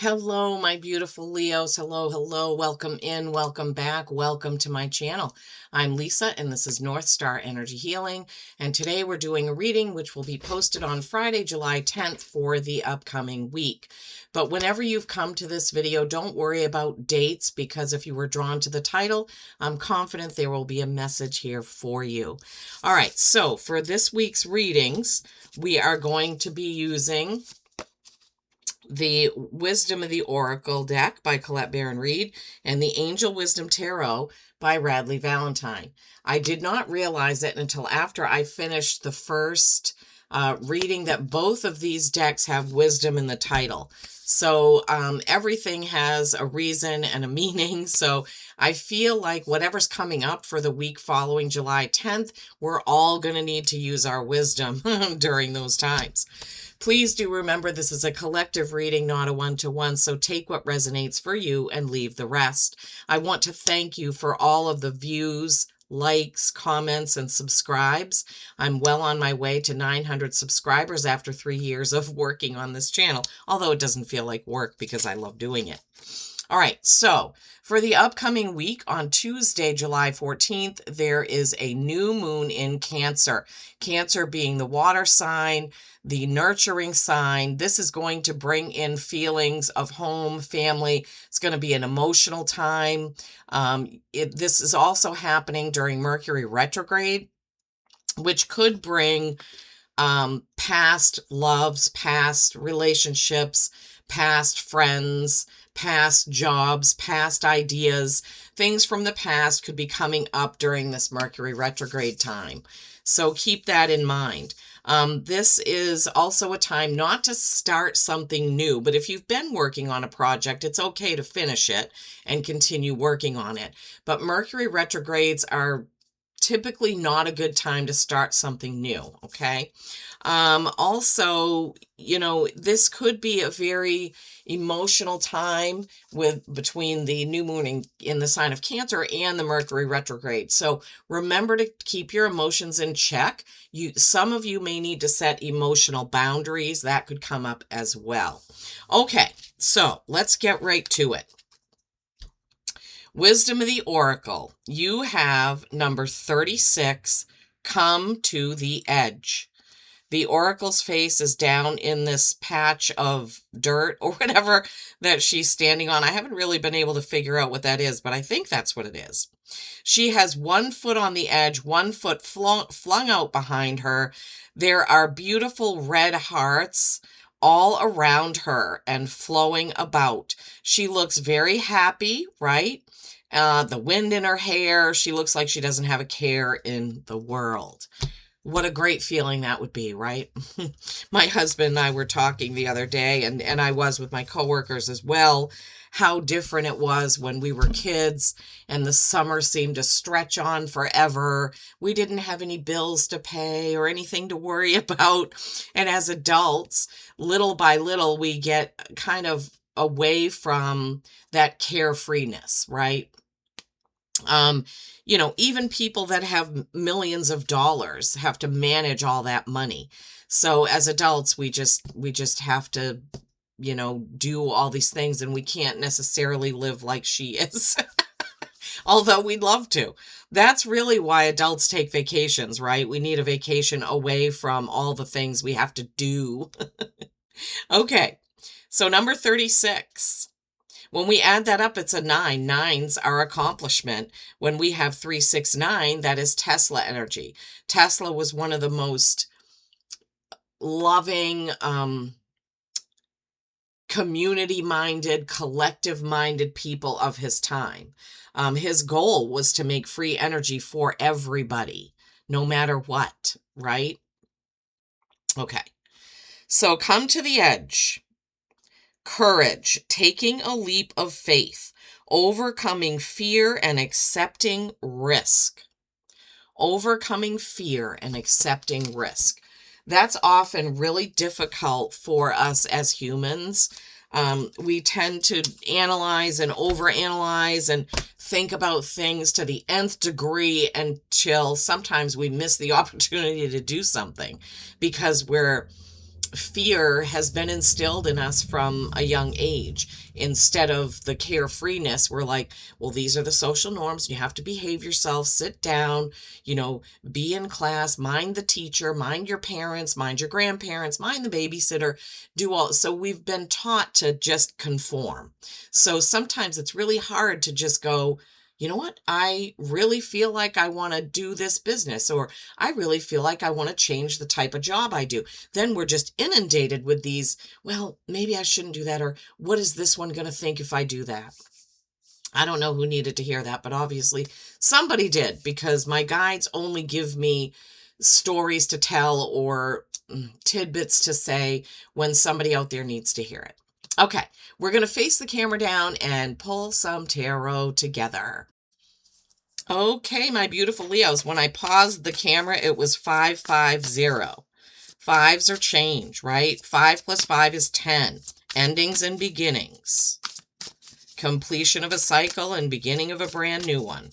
Hello, my beautiful Leos. Hello, hello. Welcome in, welcome back, welcome to my channel. I'm Lisa, and this is North Star Energy Healing. And today we're doing a reading which will be posted on Friday, July 10th for the upcoming week. But whenever you've come to this video, don't worry about dates, because if you were drawn to the title, I'm confident there will be a message here for you. All right, so for this week's readings, we are going to be using the Wisdom of the Oracle deck by Colette Baron-Reid and the Angel Wisdom Tarot by Radleigh Valentine. I did not realize it until after I finished the first reading that both of these decks have wisdom in the title. So everything has a reason and a meaning. So I feel like whatever's coming up for the week following July 10th, we're all going to need to use our wisdom during those times. Please do remember this is a collective reading, not a one-to-one, so take what resonates for you and leave the rest. I want to thank you for all of the views, likes, comments, and subscribes. I'm well on my way to 900 subscribers after 3 years of working on this channel, although it doesn't feel like work because I love doing it. All right, so for the upcoming week on Tuesday, July 14th, there is a new moon in Cancer. Cancer being the water sign, the nurturing sign. This is going to bring in feelings of home, family. It's going to be an emotional time. This is also happening during Mercury retrograde, which could bring past loves, past relationships, past friends, past jobs, past ideas. Things from the past could be coming up during this Mercury retrograde time. So keep that in mind. This is also a time not to start something new, but if you've been working on a project, it's okay to finish it and continue working on it. But Mercury retrogrades are typically not a good time to start something new, okay? Also, this could be a very emotional time between the new moon in the sign of Cancer and the Mercury retrograde. So remember to keep your emotions in check. Some of you may need to set emotional boundaries. That could come up as well. Okay, so let's get right to it. Wisdom of the Oracle. You have number 36, come to the edge. The Oracle's face is down in this patch of dirt or whatever that she's standing on. I haven't really been able to figure out what that is, but I think that's what it is. She has 1 foot on the edge, 1 foot flung out behind her. There are beautiful red hearts all around her and flowing about. She looks very happy, right? The wind in her hair. She looks like she doesn't have a care in the world. What a great feeling that would be, right? My husband and I were talking the other day, and I was with my coworkers as well, how different it was when we were kids and the summer seemed to stretch on forever. We didn't have any bills to pay or anything to worry about. And as adults, little by little, we get kind of away from that carefreeness, right? Even people that have millions of dollars have to manage all that money. So as adults, we just have to, do all these things, and we can't necessarily live like she is. Although we'd love to. That's really why adults take vacations, right? We need a vacation away from all the things we have to do. Okay. So number 36. When we add that up, it's a 9. 9s are accomplishment. When we have 369, that is Tesla energy. Tesla was one of the most loving, community-minded, collective-minded people of his time. His goal was to make free energy for everybody, no matter what, right? Okay. So come to the edge. Courage, taking a leap of faith, overcoming fear and accepting risk. Overcoming fear and accepting risk. That's often really difficult for us as humans. We tend to analyze and overanalyze and think about things to the nth degree until sometimes we miss the opportunity to do something because we're fear has been instilled in us from a young age. Instead of the carefreeness, we're like, well, these are the social norms. You have to behave yourself, sit down, be in class, mind the teacher, mind your parents, mind your grandparents, mind the babysitter, do all. So we've been taught to just conform. So sometimes it's really hard to just go, you know what? I really feel like I want to do this business, or I really feel like I want to change the type of job I do. Then we're just inundated with these, well, maybe I shouldn't do that, or what is this one going to think if I do that? I don't know who needed to hear that, but obviously somebody did, because my guides only give me stories to tell or tidbits to say when somebody out there needs to hear it. Okay, we're going to face the camera down and pull some tarot together. Okay, my beautiful Leos, when I paused the camera, it was 550. Fives are change, right? 5 plus 5 is 10. Endings and beginnings. Completion of a cycle and beginning of a brand new one.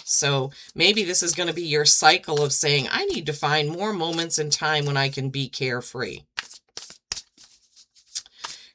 So maybe this is going to be your cycle of saying, I need to find more moments in time when I can be carefree.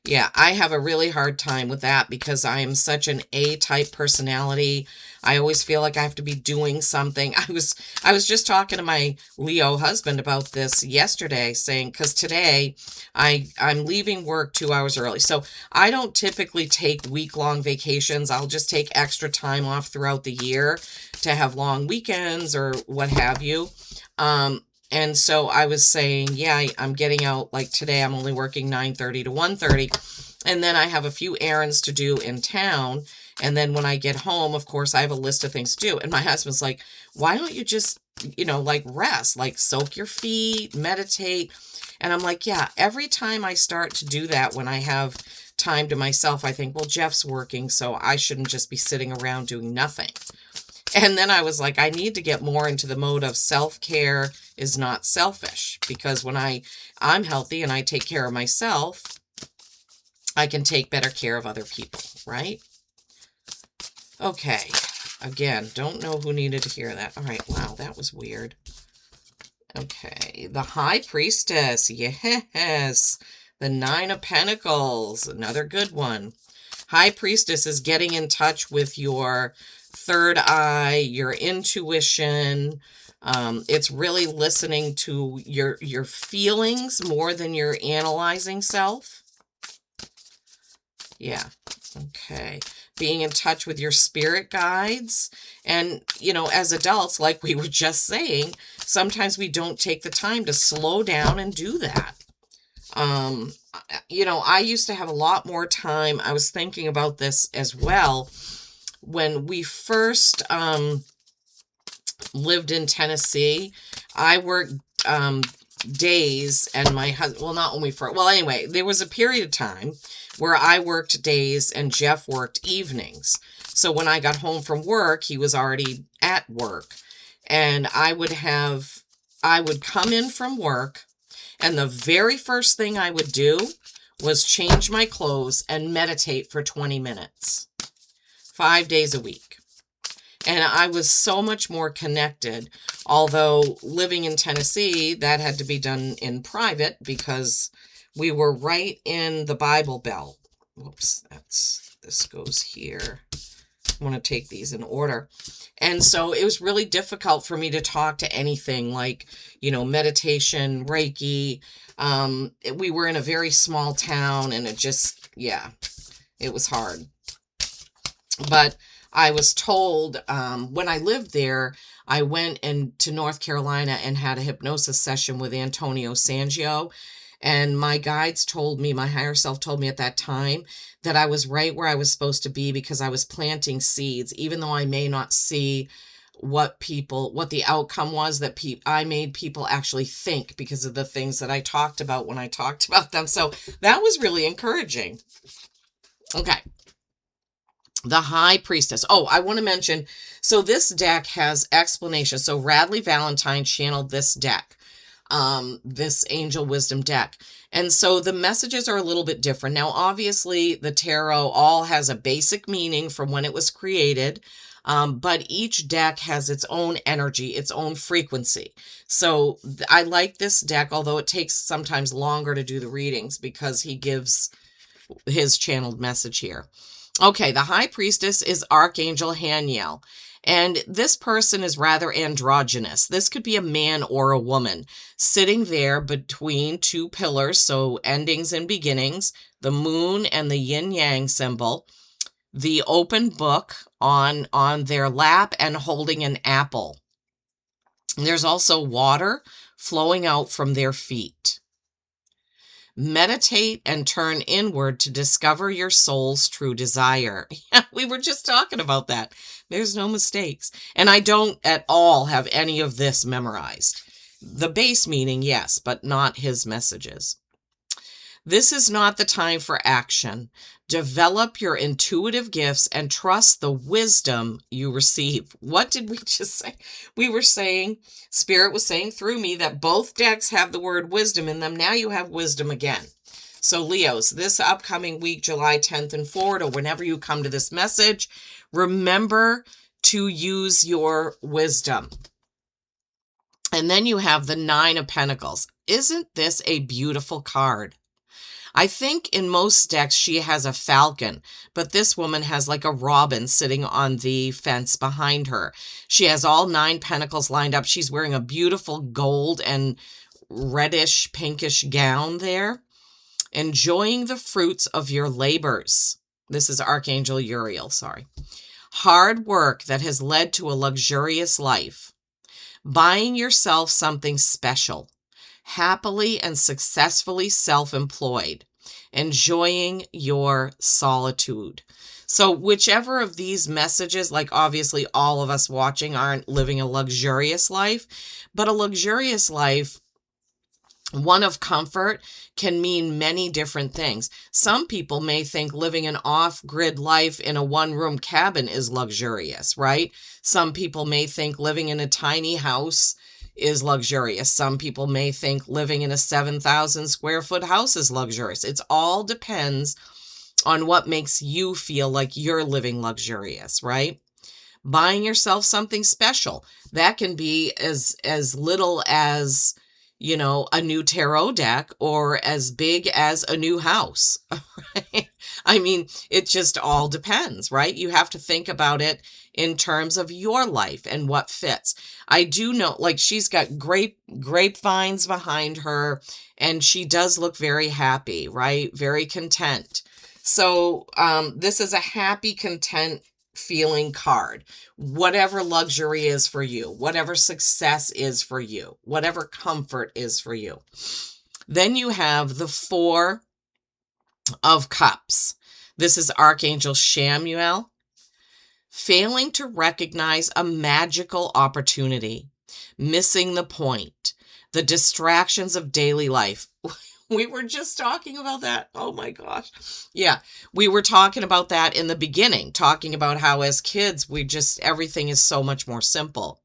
Yeah, I have a really hard time with that because I am such an A-type personality. I always feel like I have to be doing something. I was just talking to my Leo husband about this yesterday, saying, because today I'm leaving work 2 hours early. So I don't typically take week-long vacations. I'll just take extra time off throughout the year to have long weekends or what have you. And so I was saying, yeah, I'm getting out, like today I'm only working 9:30 to 1:30. And then I have a few errands to do in town. And then when I get home, of course, I have a list of things to do. And my husband's like, why don't you just, like rest, like soak your feet, meditate. And I'm like, yeah, every time I start to do that, when I have time to myself, I think, well, Jeff's working, so I shouldn't just be sitting around doing nothing. And then I was like, I need to get more into the mode of self-care is not selfish, because when I'm healthy and I take care of myself, I can take better care of other people, right? Okay. Again, don't know who needed to hear that. All right. Wow, that was weird. Okay. The High Priestess. Yes. The Nine of Pentacles. Another good one. High Priestess is getting in touch with your third eye, your intuition. It's really listening to your feelings more than your analyzing self. Yeah. Okay. Being in touch with your spirit guides. And, as adults, like we were just saying, sometimes we don't take the time to slow down and do that. I used to have a lot more time. I was thinking about this as well. When we first lived in Tennessee, I worked days, and my husband, well, not only for, well, anyway, there was a period of time where I worked days and Jeff worked evenings. So when I got home from work, he was already at work. And I would come in from work, and the very first thing I would do was change my clothes and meditate for 20 minutes, 5 days a week. And I was so much more connected, although living in Tennessee, that had to be done in private because we were right in the Bible Belt. Whoops, this goes here. I want to take these in order. And so it was really difficult for me to talk to anything like, meditation, Reiki. We were in a very small town, and it was hard. But I was told when I lived there, I went to North Carolina and had a hypnosis session with Antonio Sangio. And my guides told me, my higher self told me at that time, that I was right where I was supposed to be because I was planting seeds, even though I may not see what the outcome was, that I made people actually think because of the things that I talked about when I talked about them. So that was really encouraging. Okay. The High Priestess. Oh, I want to mention, so this deck has explanation. So Radleigh Valentine channeled this deck, this Angel Wisdom deck. And so the messages are a little bit different. Now, obviously, the tarot all has a basic meaning from when it was created. But each deck has its own energy, its own frequency. So I like this deck, although it takes sometimes longer to do the readings because he gives his channeled message here. Okay, the High Priestess is Archangel Haniel. And this person is rather androgynous. This could be a man or a woman sitting there between two pillars, so endings and beginnings, the moon and the yin-yang symbol, the open book on their lap, and holding an apple. There's also water flowing out from their feet. Meditate and turn inward to discover your soul's true desire. Yeah, we were just talking about that. There's no mistakes. And I don't at all have any of this memorized. The base meaning, yes, but not his messages. This is not the time for action. Develop your intuitive gifts and trust the wisdom you receive. What did we just say? We were saying, Spirit was saying through me that both decks have the word wisdom in them. Now you have wisdom again. So Leos, this upcoming week, July 10th and forward, or whenever you come to this message, remember to use your wisdom. And then you have the Nine of Pentacles. Isn't this a beautiful card? I think in most decks she has a falcon, but this woman has like a robin sitting on the fence behind her. She has all 9 pentacles lined up. She's wearing a beautiful gold and reddish pinkish gown there. Enjoying the fruits of your labors. This is Archangel Uriel, sorry. Hard work that has led to a luxurious life. Buying yourself something special. Happily and successfully self-employed, enjoying your solitude. So whichever of these messages, like obviously all of us watching aren't living a luxurious life, but a luxurious life, one of comfort, can mean many different things. Some people may think living an off-grid life in a one-room cabin is luxurious, right? Some people may think living in a tiny house is luxurious. Some people may think living in a 7,000 square foot house is luxurious. It all depends on what makes you feel like you're living luxurious, right? Buying yourself something special. That can be as little as, you know, a new tarot deck, or as big as a new house. Right? I mean, it just all depends, right? You have to think about it in terms of your life and what fits. I do know, like, she's got grapevines behind her, and she does look very happy, right? Very content. So this is a happy, content feeling card. Whatever luxury is for you, whatever success is for you, whatever comfort is for you. Then you have the Four of Cups. This is Archangel Chamuel. Failing to recognize a magical opportunity, missing the point, the distractions of daily life. We were just talking about that. Oh my gosh. Yeah, we were talking about that in the beginning, talking about how as kids, everything is so much more simple.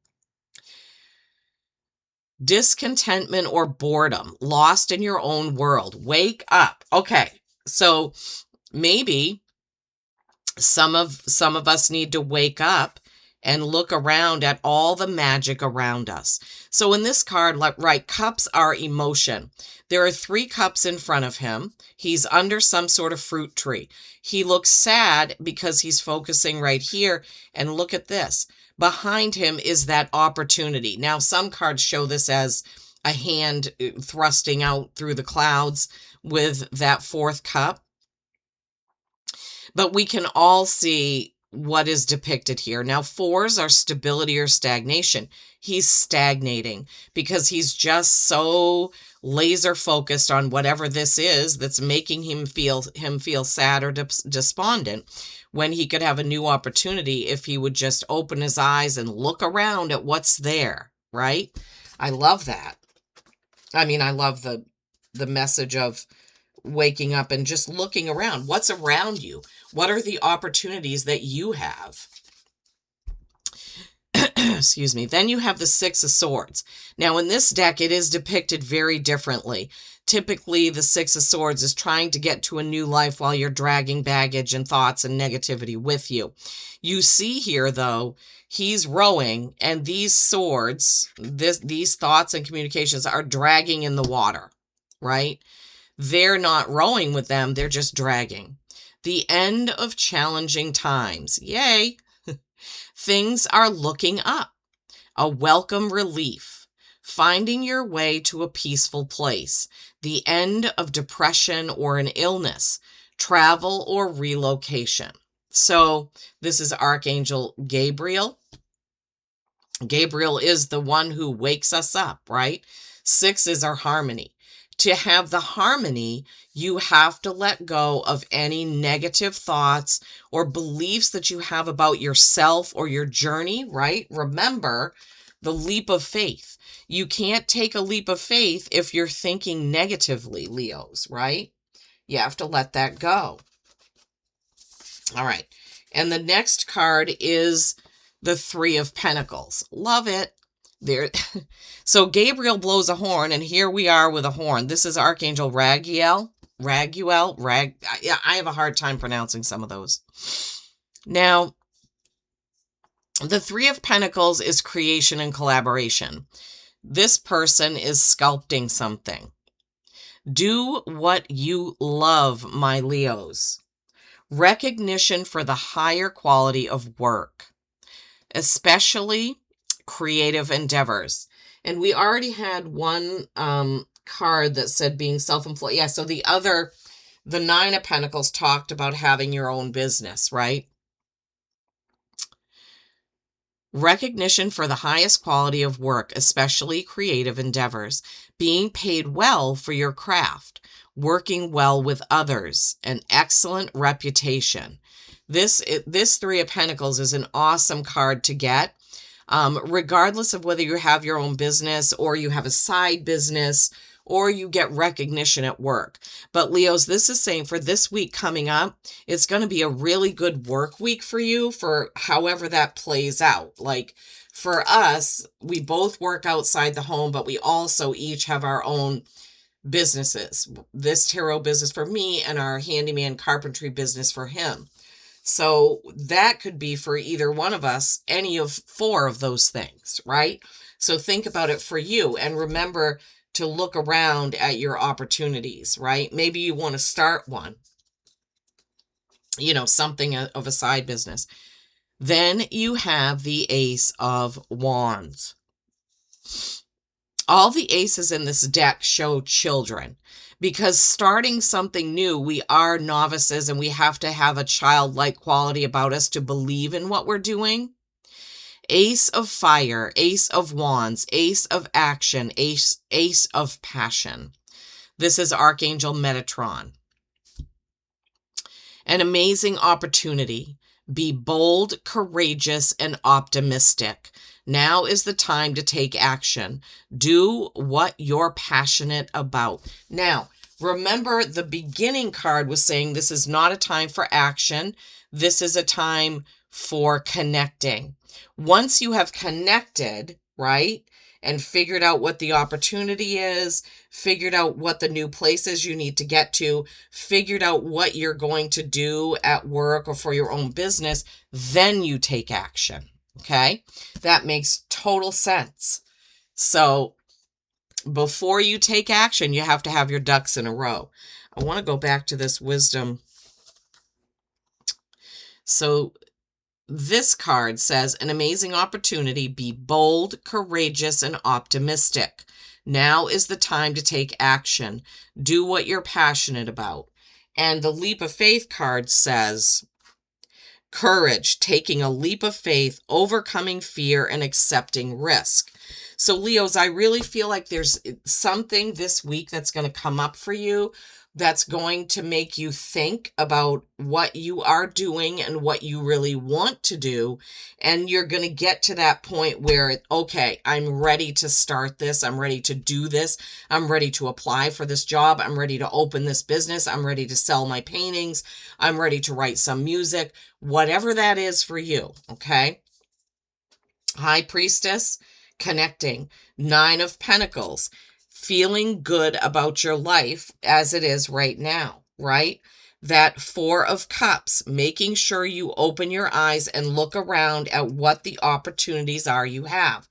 Discontentment or boredom, lost in your own world. Wake up. Okay, so maybe some of us need to wake up and look around at all the magic around us. So in this card, right, cups are emotion. There are 3 cups in front of him. He's under some sort of fruit tree. He looks sad because he's focusing right here. And look at this. Behind him is that opportunity. Now, some cards show this as a hand thrusting out through the clouds with that 4th cup. But we can all see what is depicted here. Now, 4s are stability or stagnation. He's stagnating because he's just so laser focused on whatever this is that's making him feel sad or despondent, when he could have a new opportunity if he would just open his eyes and look around at what's there, right? I love that. I mean, I love the message of waking up and just looking around. What's around you? What are the opportunities that you have? Excuse me. Then you have the Six of Swords. Now, in this deck, it is depicted very differently. Typically, the Six of Swords is trying to get to a new life while you're dragging baggage and thoughts and negativity with you. You see here, though, he's rowing, and these swords, these thoughts and communications are dragging in the water, right? They're not rowing with them. They're just dragging. The end of challenging times. Yay. Things are looking up. A welcome relief. Finding your way to a peaceful place. The end of depression or an illness. Travel or relocation. So this is Archangel Gabriel. Gabriel is the one who wakes us up, right? 6 is our harmony. To have the harmony, you have to let go of any negative thoughts or beliefs that you have about yourself or your journey, right? Remember the leap of faith. You can't take a leap of faith if you're thinking negatively, Leos, right? You have to let that go. All right. And the next card is the 3 of Pentacles. Love it. There. So Gabriel blows a horn, and here we are with a horn. This is Archangel Raguel. Yeah, I have a hard time pronouncing some of those. Now, the 3 of Pentacles is creation and collaboration. This person is sculpting something. Do what you love, my Leos. Recognition for the higher quality of work, especially creative endeavors. And we already had one card that said being self-employed. Yeah, so the 9 of Pentacles talked about having your own business, right? Recognition for the highest quality of work, especially creative endeavors. Being paid well for your craft. Working well with others. An excellent reputation. This 3 of Pentacles is an awesome card to get. Regardless of whether you have your own business or you have a side business or you get recognition at work. But Leos, this is saying for this week coming up, it's going to be a really good work week for you for however that plays out. Like for us, we both work outside the home, but we also each have our own businesses. This tarot business for me and our handyman carpentry business for him. So that could be for either one of us, any of 4 of those things, right? So think about it for you and remember to look around at your opportunities, right? Maybe you want to start one, something of a side business. Then you have the Ace of Wands. All the aces in this deck show children. Because starting something new, we are novices and we have to have a childlike quality about us to believe in what we're doing. Ace of Fire, Ace of Wands, Ace of Action, Ace of Passion. This is Archangel Metatron. An amazing opportunity. Be bold, courageous, and optimistic. Now is the time to take action. Do what you're passionate about. Now, remember the beginning card was saying this is not a time for action. This is a time for connecting. Once you have connected, right, and figured out what the opportunity is, figured out what the new places you need to get to, figured out what you're going to do at work or for your own business, then you take action. Okay, that makes total sense. So before you take action, you have to have your ducks in a row. I want to go back to this wisdom. So this card says, an amazing opportunity. Be bold, courageous, and optimistic. Now is the time to take action. Do what you're passionate about. And the leap of faith card says, courage, taking a leap of faith, overcoming fear, and accepting risk. So Leos, I really feel like there's something this week that's going to come up for you that's going to make you think about what you are doing and what you really want to do. And you're going to get to that point where, okay, I'm ready to start this. I'm ready to do this. I'm ready to apply for this job. I'm ready to open this business. I'm ready to sell my paintings. I'm ready to write some music, whatever that is for you. Okay. High Priestess, connecting. 9 of Pentacles, feeling good about your life as it is right now, right? That 4 of Cups, making sure you open your eyes and look around at what the opportunities are you have.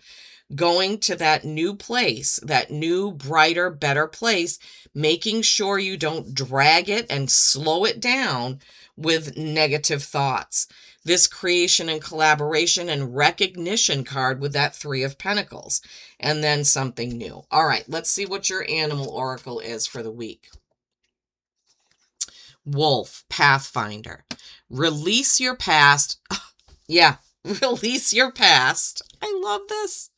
Going to that new place, that new, brighter, better place, making sure you don't drag it and slow it down with negative thoughts. This creation and collaboration and recognition card with that 3 of Pentacles, and then something new. All right, let's see what your animal oracle is for the week. Wolf, Pathfinder. Release your past. Yeah, release your past. I love this.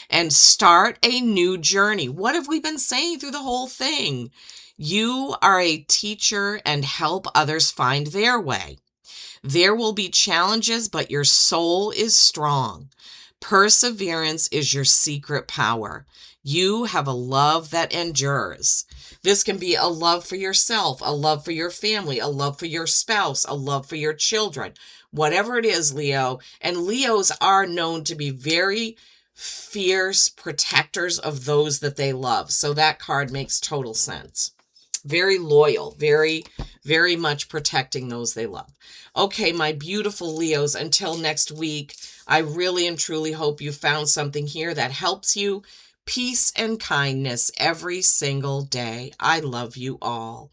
And start a new journey. What have we been saying through the whole thing? You are a teacher and help others find their way. There will be challenges, but your soul is strong. Perseverance is your secret power. You have a love that endures. This can be a love for yourself, a love for your family, a love for your spouse, a love for your children, whatever it is, Leo. And Leos are known to be very fierce protectors of those that they love. So that card makes total sense. Very loyal, very, very much protecting those they love. Okay, my beautiful Leos, until next week, I really and truly hope you found something here that helps you. Peace and kindness every single day. I love you all.